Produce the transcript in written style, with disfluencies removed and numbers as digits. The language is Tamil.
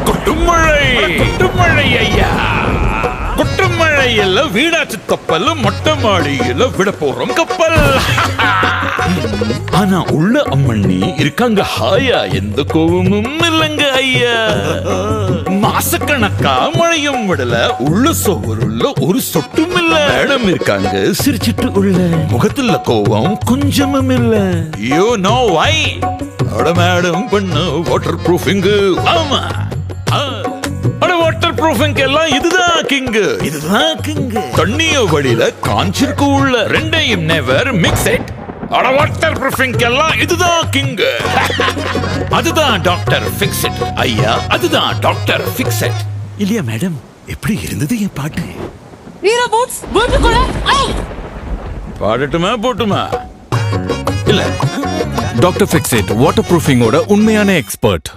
கொட்டுமழை ஐயா, கொட்டுமழையில வீடாச்சு கப்பல், மொட்டை மாடியில விட போறோம் கப்பல். ஆனா உள்ள அம்மண்ணி இருக்காங்க ஹாயா, எந்த கோவமும் இல்லங்க ஐயா. மாசக்கணக்கா மழையும் விடல, உள்ள சோறுள்ள ஒரு சொட்டும் இல்ல. மேடம் இருக்காங்க சிரிச்சிட்டு உள்ள, முகத்துல கோவம் கொஞ்சமும் இல்ல. You know why? மேடம் பண்ண வாட்டர் ப்ரூஃபிங். ஆமா, வாட்டர் ப்ரூஃபிங் எல்லாம் இதுதான் கிங்கு, இதுதான் கிங்கு. தண்ணிய வழியில காஞ்சிருக்கு உள்ள, ரெண்டையும் never mix it. Water proofing எல்லாம் இதுதான் கிங்கு. அதுதான் டாக்டர் ஃபிக்ஸ் இட் ஐயா, அதுதான் டாக்டர் ஃபிக்ஸ் இட். இல்லையா மேடம்? எப்படி இருந்தது என் பாட்டு? பாடட்டுமா போட்டுமா? இல்ல, டாக்டர் ஃபிக்ஸ் இட் வாட்டர் ப்ரூஃபிங்கோட உண்மையான எக்ஸ்பர்ட்.